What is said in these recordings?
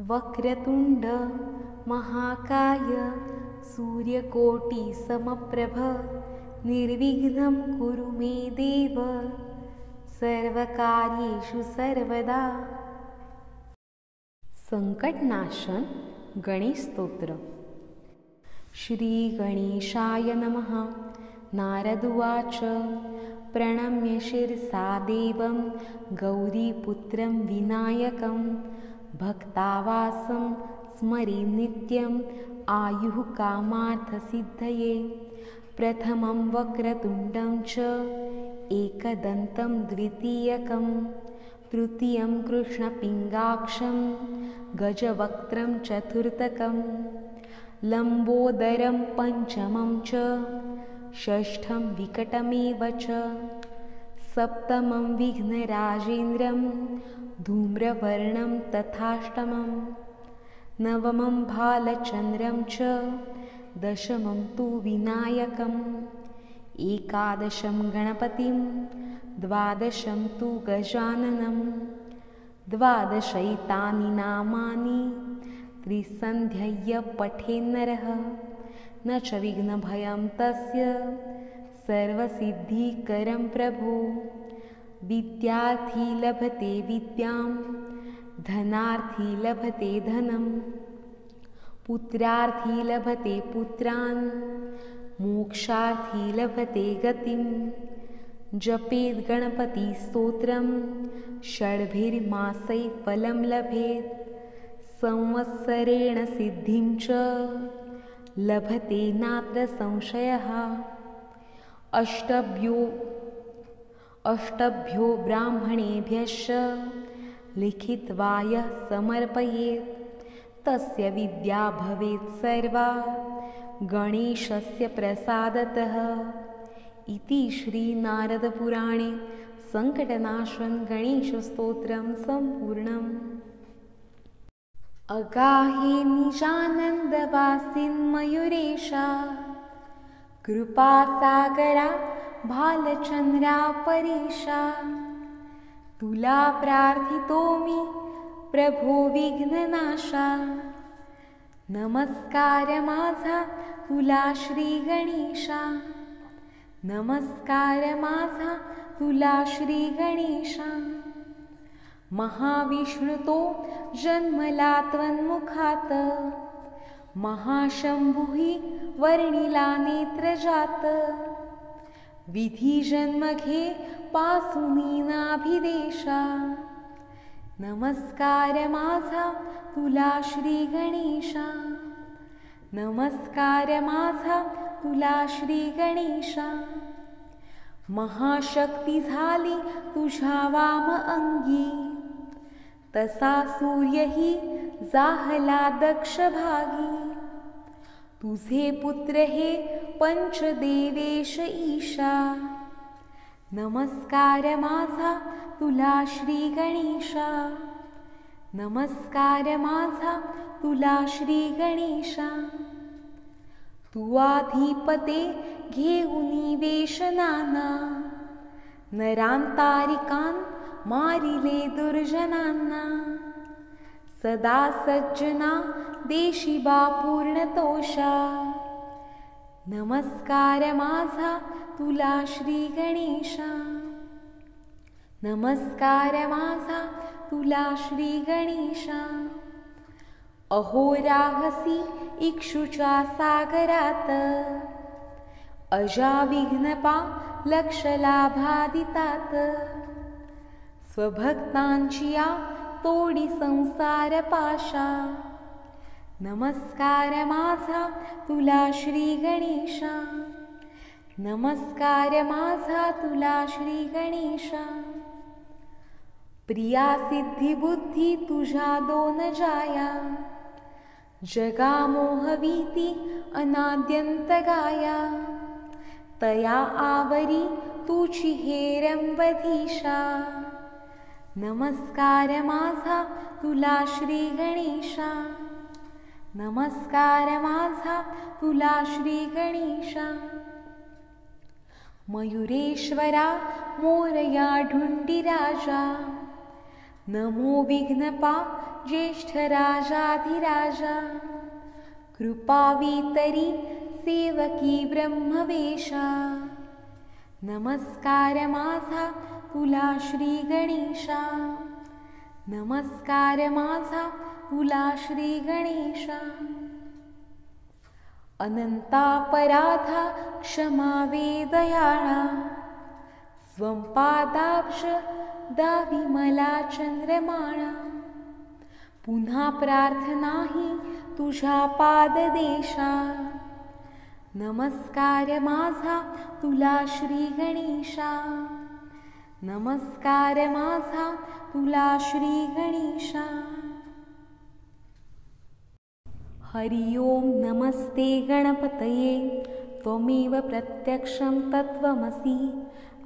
वक्रतुंड महाकाय सूर्यकोटि समप्रभ निर्विघ्नं कुरु मे देव सर्वकार्येषु सर्वदा। संकटनाशन गणेश स्तोत्र। श्री गणेशाय नमः। नारद उवाच प्रणम्य शिरसा देवं गौरीपुत्रं विनायकं भक्तावासं स्मरे नित्यं आयुः कामार्थसिद्धये। प्रथमं वक्रतुण्डं च एकदन्तं द्वितीयकं तृतीयं कृष्णपिङ्गाक्षं गजवक्त्रं चतुर्थकं लम्बोदरं पञ्चमं च षष्ठं विकटमेव च सप्तमं विघ्नराजेन्द्रं धूम्रवर्णं तथाष्टमं नवमं भालचन्द्रं च दशमं तु विनायकम् एकादशं गणपतिं द्वादशं तु गजाननं द्वादशैतानि नामानि त्रिसन्ध्यय्य पठेन्नरः न च विघ्नभयं तस्य सर्वसिद्धिकरं प्रभो। विद्यार्थी लभते विद्यां धनार्थी लभते धनं पुत्रार्थी लभते पुत्रान् मोक्षार्थी लभते गतिं। जपेद् गणपतिस्तोत्रं षड्भिर्मासैः फलं लभेत् संवत्सरेण सिद्धिं च लभते नात्र संशयः। अष्टभ्यो ब्राह्मणेभ्यश्च लिखित्वा यः समर्पयेत् तस्य विद्या भवेत् सर्वा गणेशस्य प्रसादतः। इति श्री नारदपुराणे संकटनाशन गणेशस्तोत्रं सम्पूर्णम्। अगाहे निजानन्दवासिन्मयूरेशा कृपासागरा भालचन्द्रा परेशा तुला प्रार्थितो मी प्रभो विघ्ननाशा। नमस्कार माझा तुला श्री गणेशा नमस्कार माझा तुला श्री गणेशा। महाविष्णुतो जन्मला त्वन्मुखात महाशंभुहि वर्णिला नेत्रजात विधी जन्म घे पासुनी नाभिदेशा। नमस्कार माझा तुला श्री गणेशा नमस्कार माझा तुला श्री गणेशा। महाशक्ती झाली तुझ्या वाम अंगी तसा सूर्यही जाहला दक्ष भागी। तुझे पुत्र हे पंचदेवेश ईशा। नमस्कार माझा तुला श्री गणेशा नमस्कार माझा तुला श्री गणेशा। तू आधिपते घेऊनी वेश नाना नरांतारिकां मारिले दुर्जनांना। सदा सज्जना देशिबा पूर्णतोषा। नमस्कार माझा तुला श्री गणेशा नमस्कार माझा तुला श्री गणेशा। अहोराहसी इक्षुच्या सागरात अजाविघ्नपा लक्ष लाभादितात स्वभक्तांची या तोडी संसार पाशा। नमस्कार माझा तुला श्री गणेशा नमस्कार माझा तुला श्री गणेशा। प्रिया सिद्धी बुद्धी तुझ्या दोन जाया जगा मोहवीती अनाद्यंत गाया। तया आवरी तुझी हेरंबधीशा। नमस्कार माझा तुला श्री गणेशा नमस्कार माझा तुला श्री गणेशा। मयुरेश्वरा मोरया ढुंडी राजा नमो विघ्नपा ज्येष्ठराजाधिराजा कृपावितरी सेवकी ब्रह्मवेशा नमस्कार माझा तुला श्री गणेशा नमस्कार माझा तुला श्री गणेशा अनंतापराधा क्षमा वेदयाळा स्वं पादाब्ज दावी मला चंद्रमाळा पुन्हा प्रार्थना ही तुझ्या पाददेशा नमस्कार माझा तुला श्री गणेशा नमस्कार माझा तुला श्री गणेशा हरि ओम नमस्ते गणपतये त्वमेव प्रत्यक्षं तत्त्वमसि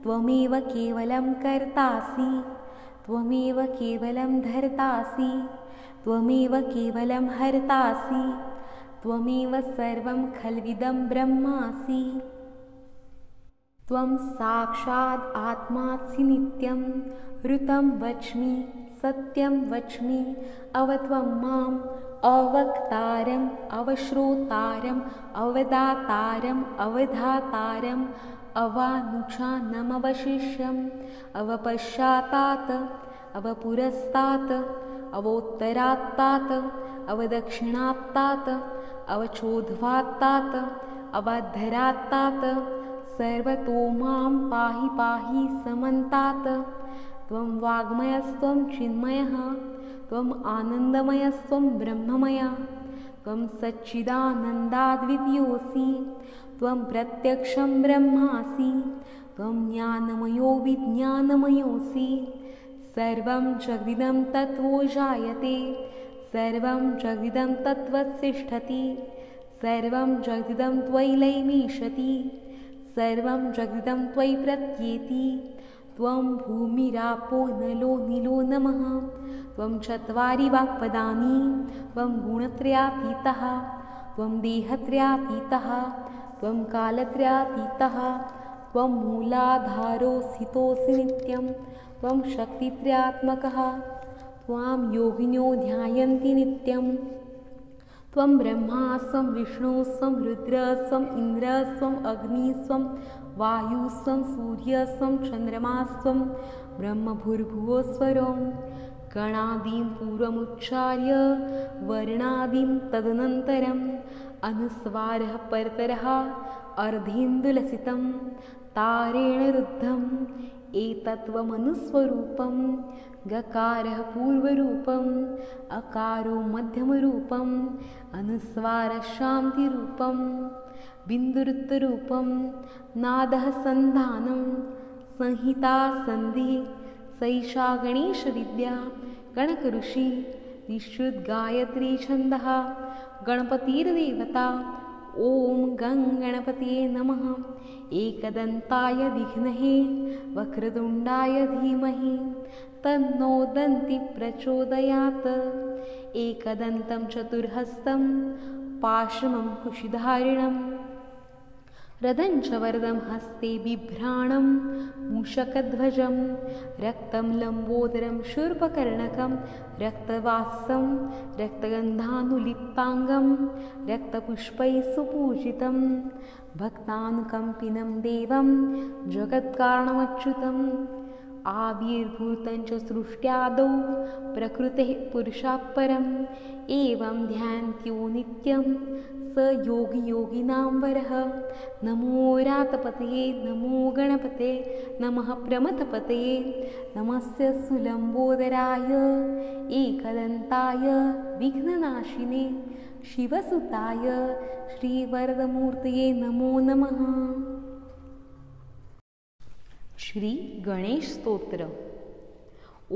त्वमेव केवलं कर्तासि त्वमेव केवलं धर्तासि त्वमेव केवलं हर्तासि त्वमेव सर्वं खल्विदं ब्रह्मासि त्वं साक्षात् आत्मासि नित्यं ऋतं वच्मि सत्यं वच्मि अवत्वं माम् अवक्तारम् अवश्रोतारम् अवदातारम् अवधातारम् अवानुचानमवशिष्यम् अवपश्चातात् अवपुरस्तात् अवोत्तरात्तात् अवदक्षिणात्तात् अवचोद्ध्वात्तात् अवाधरात्तात् सर्वतो मां पाहि पाहि समन्तात् त्वं वाग्मयस्त्वं चिन्मयः त्वम् आनन्दमयस्त्वं ब्रह्ममय त्वं सच्चिदानन्दाद्वितीयोऽसि त्वं प्रत्यक्षं ब्रह्मासि त्वं ज्ञानमयो विज्ञानमयोऽसि सर्वं जगदिदं तत्त्वो जायते सर्वं जगदिदं तत्त्वतिष्ठति सर्वं जगदिदं त्वयि लयमीशति सर्वं जगदिदं त्वयि प्रत्येति त्वं भूमिरापो नलो नीलो नमः त्वं चत्वारि वाक्पदानि त्वं गुणत्रयातीतः त्वं देहत्रयातीतः त्वं कालत्रयातीतः त्वं मूलाधारोऽस्थितोऽसि नित्यं त्वं शक्तित्रयात्मकः त्वां योगिनो ध्यायन्ति नित्यं त्वं ब्रह्मा स्वं विष्णु स्वं रुद्र स्वं इन्द्र स्वं अग्नि स्वं वायु स्वं सूर्य स्वं चन्द्रमा स्वं ब्रह्मभूर्भुवस्वरं गणादिं पूर्वमुच्चार्य वर्णादिं तदनन्तरम् अनुस्वारः परतरः अर्धेन्दुलसितं तारेण रुद्धम् एतत्त्वमनुस्वरूपं गकारः पूर्वरूपम् अकारो मध्यमरूपम् अनुस्वारः शान्तिरूपं बिन्दुरुत्तरूपं नादः सन्धानं संहिता सन्धिः सैषा गणेशविद्या गणकऋषि विश्रुतगायत्री छन्दः गणपतिर्देवता ॐ गं गणपतये नमः एकदन्ताय विघ्नहे वक्रतुण्डाय धीमहि तन्नो दन्ति प्रचोदयात् एकदन्तं चतुर्हस्तं पाशमं कुशिधारिणं रदं च वरदं हस्ते बिभ्राणं मूषकध्वजं रक्तं लम्बोदरं शूर्पकर्णकं रक्तवासं रक्तगन्धानुलिप्ताङ्गं रक्तपुष्पैः सुपूजितं भक्तानुकम्पिनं देवं जगत्कारणमच्युतम् आविर्भूतं च सृष्ट्यादौ प्रकृतेः पुरुषात् परम् एवं ध्यान्त्यो नित्यं स योगियोगिनां वरः नमो रातपतये नमो गणपते नमः प्रमथपतये नमस्य सुलम्बोदराय एकदन्ताय विघ्ननाशिने शिवसुताय श्रीवरदमूर्तये नमो नमः। श्री गणेश स्तोत्र।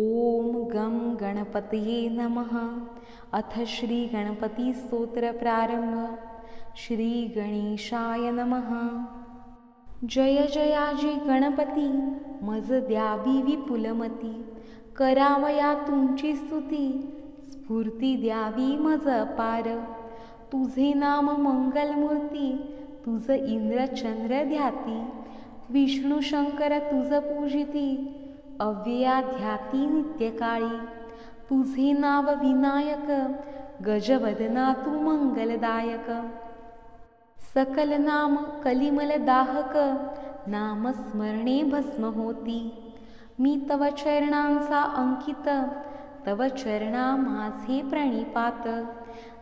ओम गं गणपतये नमः। अथ श्री गणपति स्तोत्र प्रारंभ। श्री गणेशाय नमः। जय जयाजी गणपती मज द्यावी विपुलमती, करावया तुमची स्तुती स्फूर्ती द्यावी मज अपार। तुझे नाम मंगलमूर्ती तुझ इंद्र चंद्र ध्याती, विष्णू शंकर तुझ पूजिती अव्ययाध्याती नित्यकाळी. तुझे नाव विनायक, गजवदना तू मंगलदायक. सकल नाम कलिमल दाहक, नाम स्मरणे भस्म होती. मी तव चरणांचा अंकित, तव चरणा माझे प्रणिपात.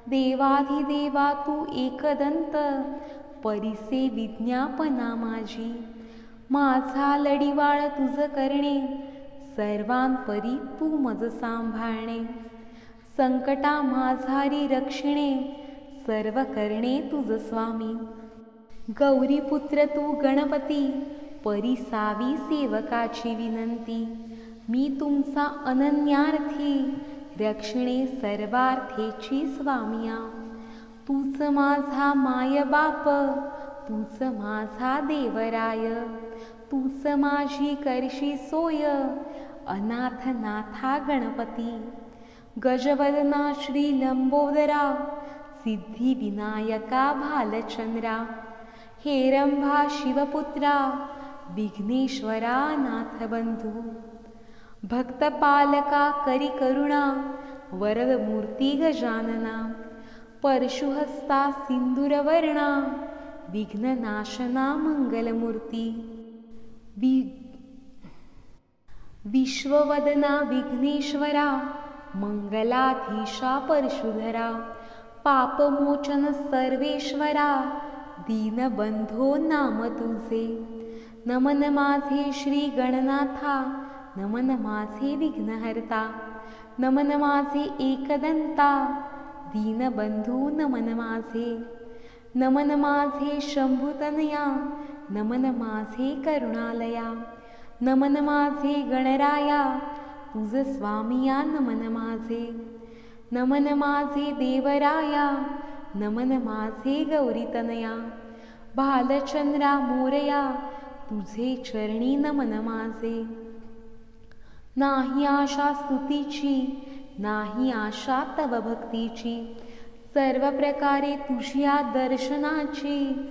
देवाधिदेवा तू एकदंत, परिसे विज्ञापना माझी. माझा लढीवाळ तुझ करणे, सर्वांपरी तू मज सांभाळणे. संकटा माझारी रक्षणे, सर्व करणे तुझ स्वामी. गौरीपुत्र तू गणपती, परिसावी सेवकाची विनंती. मी तुमचा अनन्यार्थी, रक्षणे सर्वार्थेची स्वामिया. तूच माझा माय बाप, तूच माझा देवराय. तूच माझी करशी सोय, अनाथ नाथा गणपती. गजवदना श्री लंबोदरा, सिद्धी विनायका भालचंद्रा. हेरंभा शिवपुत्रा, विघ्नेश्वरा नाथ बंधू. भक्तपालका करी करुणा, वरद मूर्ती गजानना. परशुहस्ता सिंदूरवर्णा, विघ्ननाशना मंगलमूर्ती. विश्ववदना विघ्नेश्वरा, मंगलाधीशा परशुधरा. पापमोचन सर्वेश्वरा, दीनबंधो नाम तुझे. नमन माझे श्री गणनाथा, नमन माझे विघ्नहर्ता. नमन माझे एकदंता, दीनबंधू नमन माझे. नमन माझे शंभुतनया, नमन माझे करुणालया. नमन माझे गणराया, तुझ स्वामिया नमन माझे. नमन माझे देवराया, नमन माझे गौरीतनया. भालचंद्रा मोरया, तुझे चरणी नमन माझे. नाही आशा स्तुतीची, नाही आशा तव भक्तीची. सर्व प्रकारे तुझ्या दर्शनाची,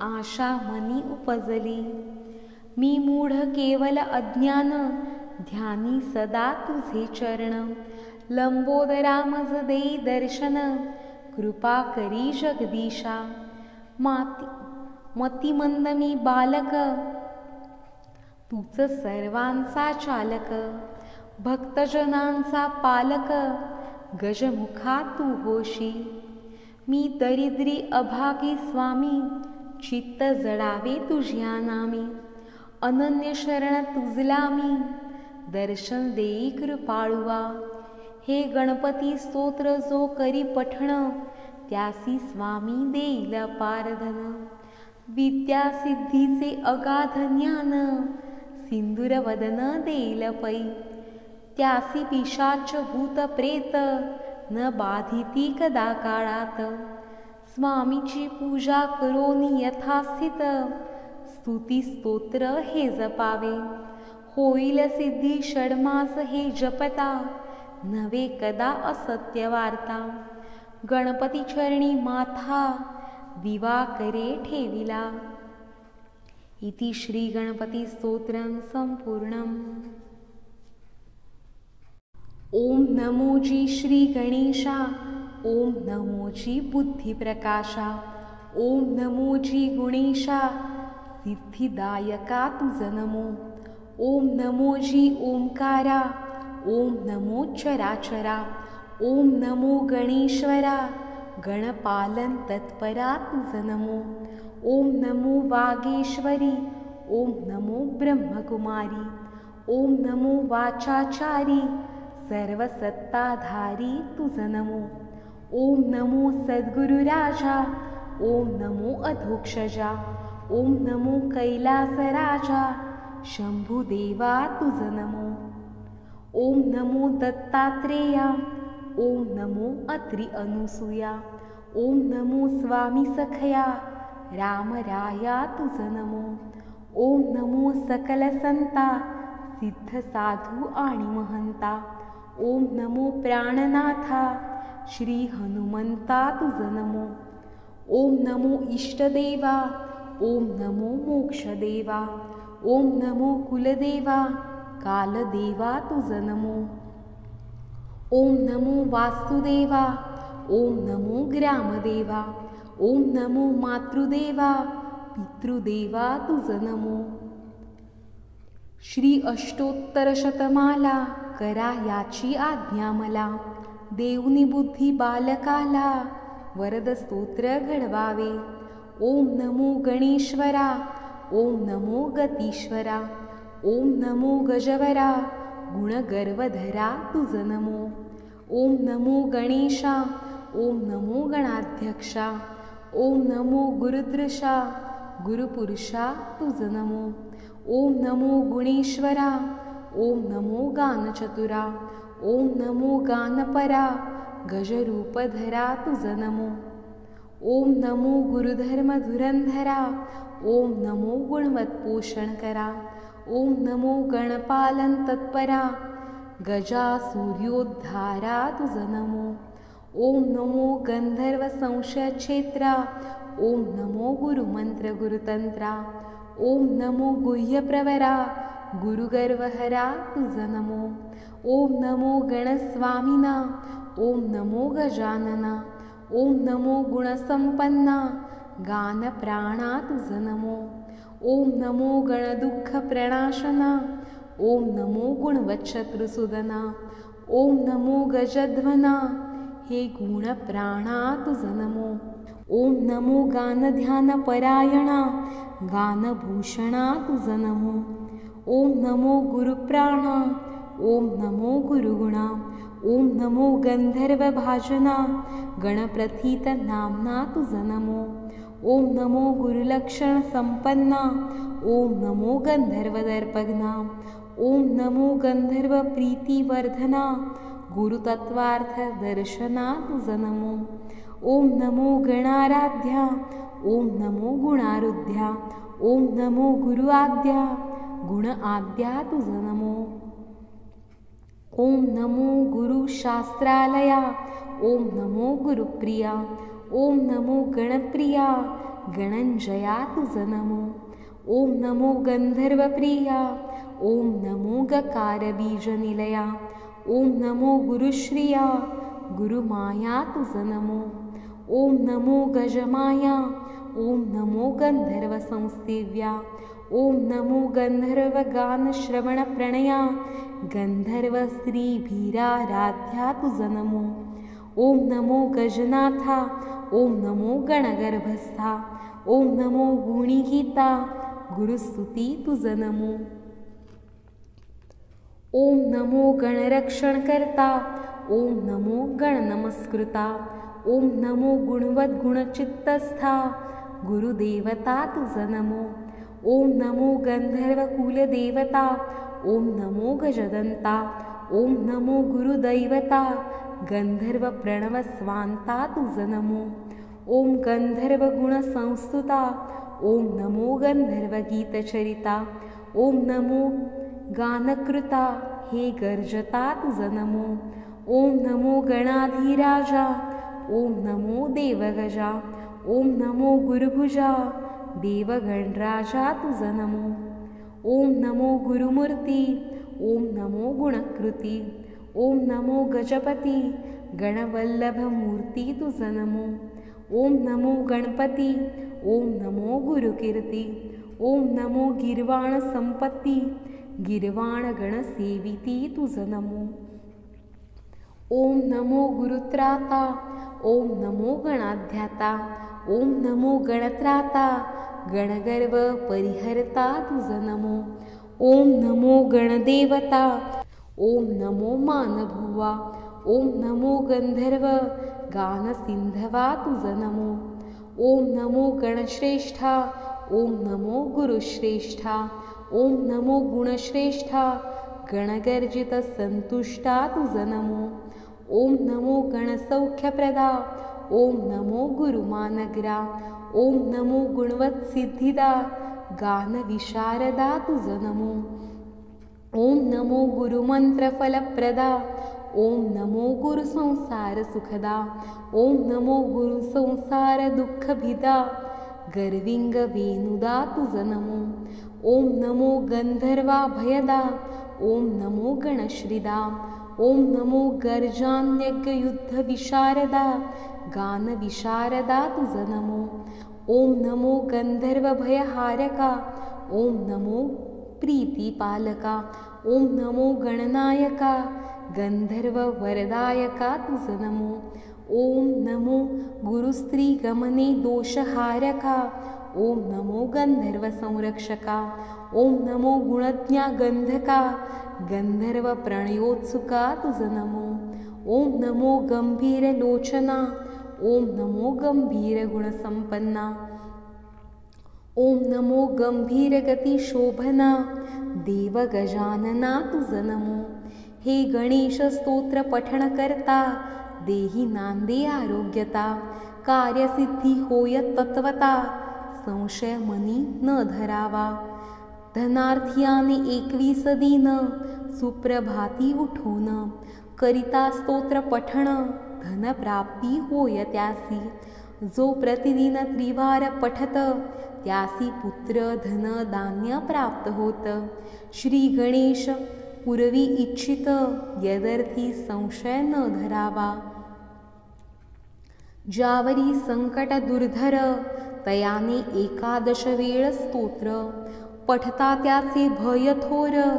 आशा मनी उपजली. मी मूढ केवल अज्ञान, ध्यानी सदा तुझे चरण. लंबोदरा मज देई दर्शन, कृपा करी जगदीशा. मतिमंद मी बालक, तूच सर्वांचा चालक. भक्तजनांचा पालक, गजमुखा तू होशी. मी दरिद्री अभागी स्वामी, चित्त जडावे तुझ्या नामी. अनन्य शरण तुझला मी, दर्शन देई कृपाळुवा. हे गणपती स्तोत्र जो करी पठण, त्यासी स्वामी देईल पारधन. विद्या सिद्धीचे अगाध ज्ञान, सिंदूरवदन देईल पै. त्यासी पिशाच भूत प्रेत, न बाधिती कदा काळात. स्वामीची पूजा करोनी यथास्थित, स्तुती स्तोत्र हे जपावे. होईल सिद्धी षड्मास हे जपता, नवे कदा असत्य वार्ता. गणपती चरणी माथा, दिवा करे ठेविला. इति श्री गणपती स्तोत्रम संपूर्णम. ओम नमो जी श्री गणेशा, ओम नमो जी बुद्धी प्रकाशा. ओम नमो जी गुणेशा, सिद्धिदायका तुझ नमो. ओम नमो जी ओंकारा, ओम नमो चराचरा. ओम नमो गणेश्वरा, गणपालन तत्परा तुझ नमो. ओम नमो वागेश्वरी, ओम नमो ब्रह्मकुमारी. ओम नमो वाचाचारी, सर्वसत्ताधारी तुझ नमो. ओम नमो सद्गुरुराजा, ओम नमो अधोक्षजा. ओम नमो कैलासराजा, शंभुदेवा तुझ नमो. ओम नमो दत्तात्रेया, ओम नमो अत्रि अनुसूया. ओम नमो स्वामी सखया, रामराया तुझ नमो. ओम नमो सकल संता, सिद्ध साधू आणि महंता. ओम नमो प्राणनाथा, श्री हनुमंता तुझ नमो. ओम नमो इष्टदेवा, ओम नमो मोक्षदेवा. ओम नमो कुलदेवा, कालदेवा तुझ नमो. ओम नमो वासुदेवा. ओम नमो ग्रामदेवा. ओम नमो मातृदेवा पितृदेवा तुझ नमो. श्री अष्टोत्तर शतमाला करा याची आज्ञा मला. देऊनी बुद्धी बालकाला वरद स्तोत्र घडवावे. ओम नमो गणेश्वरा. ओम नमो गतीश्वरा. ओम नमो गजवरा गुणगर्वधरा तुझ नमो. ओम नमो गणेशा. ओम नमो गणाध्यक्षा. ओम नमो गुरुदृशा गुरुपुरुषा तुझ नमो. ओम नमो गुणेश्वरा. ओम नमो गानचतुरा. ओम नमो गानपरा गजरूपधरा तुझ नमो. ओम नमो गुरुधर्म धुरंधरा. ओम नमो गुणवत्पोषण करा. ओम नमो गणपालन तत्परा गजा सूर्योद्धारा तुझ नमो. ओम नमो गंधर्व संशय क्षेत्रा. ओम नमो गुरुमंत्र गुरुतंत्रा. ओम नमो गुह्यप्रवरा गुरुगर्वहरा तुझ नमो. ओम नमो गणस्वामिना. ओम नमो गजानना. ओम नमो गुणसंपन्ना गानप्राणा तुझ नमो. ओम नमो गणदुःख प्रणाशना. ओम नमो गुणवच्छत्रुसुदना. ओम नमो गजध्वना हे गुणप्राणा तुझ नमो. ओम नमो गानध्यानपरायणा गानभूषणा तुझ नमो. ओम नमो गुरुप्राणा. ओम नमो गुरुगुणा. ओम नमो गंधर्वभाजना गणप्रथित नामना तुझ नमो. ओम नमो गुरुलक्षण संपन्ना. ओम नमो गंधर्वदर्पघ्ना. ओम नमो गंधर्व प्रीतिवर्धना गुरुतत्वार्थ दर्शना तुझ नमो. ओम नमो गणाराध्या. ओम नमो गुणारुध्या. ओम नमो गुरुआद्या गुण आद्या तुझ नमो. ओम नमो गुरुशास्त्रालया. ओम नमो गुरुप्रिया. ओम नमो गणप्रिया गणंजया तुझ नमो. ओम नमो गंधर्वप्रिया. ओम नमो गकारबीजनिलया. ओम नमो गुरुश्रिया गुरुमाया तुझ नमो. ओम नमो गजमाया. ओम नमो गंधर्व संसेव्या. ओम नमो गंधर्व गान श्रवण प्रणया गंधर्व स्त्री भीराराध्या तुझ नमो. ओम नमो गजनाथा. ओम नमो गणगर्भस्था. ओम नमो गुणीगीता गुरुस्तुती तुझ नमो. ओम नमो गणरक्षणकर्ता. ओम नमो गणनमस्कृता. ओम नमो गुणवद्गुणचित्तस्था गुरुदेवता तुझ नमो. ओम नमो गंधर्वकुलदेवता. ओम नमो गजदंता. ओम नमो गुरुदैवता गंधर्व प्रणवस्वांता तुझ नमो. ओम गंधर्व गुणसंस्तुता. ओम नमो गंधर्व गीतचरिता. ओम नमो गानकृता हे गर्जता तुझ नमो. ओम नमो गणाधिराजा. ओम नमो देवगजा. ओम नमो गुरुभुजा देवगणराजा तुझ नमो. ओम नमो गुरुमूर्ती. ओम नमो गुणकृती. ओम नमो गजपती गणवल्लभमूर्ती तुझ नमो. ओम नमो गणपती. ओम नमो गुरुकीर्ती. ओम नमो गिर्वाण संपत्ती गिर्वाण गणसेविती तुझ नमो. ओम नमो गुरुत्राता. ओम नमो गणाध्याता. ओम नमो गणत्राता गणगर्व परिहरता तुझ नमो. ओम नमो गणदेवता. ओम नमो मानभुवा. ओम नमो गंधर्व गानसिंधवा तुझ नमो. ओम नमो गणश्रेष्ठा. ओम नमो गुरुश्रेष्ठा. ओम नमो गुणश्रेष्ठा गणगर्जित संतुष्टा तुझ नमो. ओम नमो गणसौख्यप्रदा. ओम नमो गुरुमानग्रा. ओम नमो गुणवत्सिद्धिदा गानविशारदा तुझ नमो. ओम नमो गुरुमंत्रफलप्रदा. ओम नमो गुरुसंसार सुखदा. ओम नमो गुरुसंसार दुःखभिदा गर्विंग वेणुदा तुझ नमो. ओम नमो गंधर्वा भयदा. ओम नमो गणश्रीदा, ओम नमो गर्जान्यज्ञयुद्धविशारदा, गानविशारदा तुझ नमो. ओम नमो गंधर्वभयहारका, ओम नमो प्रीतिपालका, ओम नमो गणनायका, गंधर्ववरदायका तुझ नमो. ओम नमो गुरुस्त्री गमने दोषहारका, ओम नमो गंधर्वसंरक्षका, ओम नमो गुणज्ञा गंधका, गंधर्व प्रणयोत्सुका तुझ नमो. ओम नमो गंभीरलोचना, ओम नमो गंभीर गुणसंपन्ना, ओम नमो गंभीरगती शोभना, देव गजानना तुझ नमो. हे गणेश स्तोत्र पठण करता, देही नांदे आरोग्यता, कार्यसिद्धी होय तत्वता, संशय मनी न धरावा. धनार्थ्याने 21 दिन, सुप्रभाती उठून, करिता स्तोत्र पठण, धनप्राप्ती होय त्यासी. जो प्रतिदिन त्रिवार पठत, त्यासी पुत्र धन धान्य प्राप्त होत. श्री गणेश पूर्वी इच्छित, यदर्थी संशय न धरावा. ज्यावरी संकट दुर्धर, तयाने 11 वेळ स्तोत्र, पठता त्याचे भय थोर,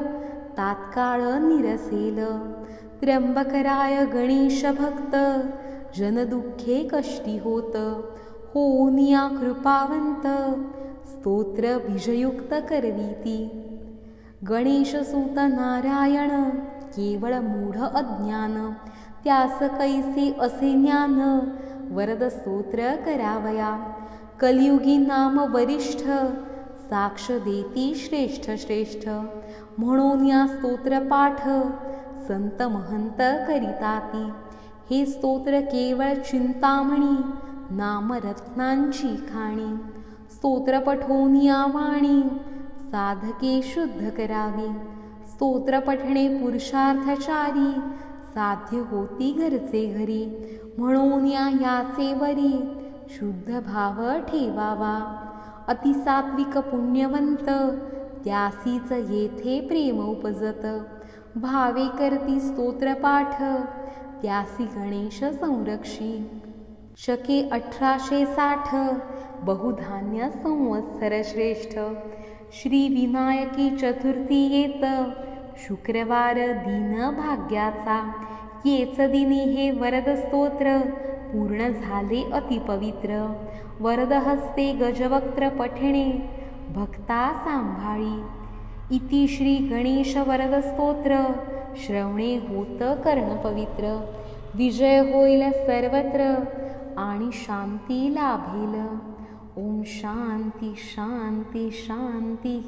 तात्काळ निरसेल. त्र्यंबकराय गणेश भक्त, जनदुःखे कष्टी होत. होऊनिया कृपावंत, स्तोत्र बीजयुक्त करवीती. गणेशसूत नारायण, केवळ मूढ अज्ञान, त्यास कैसे असे ज्ञान, वरद स्तोत्र करावया. कलियुगी नाम वरिष्ठ, साक्ष देती श्रेष्ठ श्रेष्ठ. म्हणून या स्तोत्र पाठ, संत महंत करिताती. हे स्तोत्र केवळ चिंतामणी, नामरत्नांची खाणी. स्तोत्र पठवून या वाणी, साधके शुद्ध करावी. स्तोत्र पठणे पुरुषार्थचारी, साध्य होती घरचे घरी. म्हणून याचे वरी, शुद्ध भाव ठेवावा. अतिसात्विक पुण्यवंत, त्यासीच येथे प्रेम उपजत. भावे करती स्तोत्रपाठ, त्यासी गणेश संरक्षी. शके 1860, बहुधान्य संवत्सर श्रेष्ठ. श्री विनायकी चतुर्थी येत, शुक्रवार दिन भाग्याचा. येच दिनी हे वरद स्तोत्र, पूर्ण झाले अतिपवित्र. वरद हस्ते गजवक्त्र पठणे, भक्ता सांभाळी. इति श्री गणेश वरद स्तोत्र, श्रवणे होत कर्ण पवित्र. विजय होईल सर्वत्र, आणि शांती लाभेल. ओम शांती शांती शांती.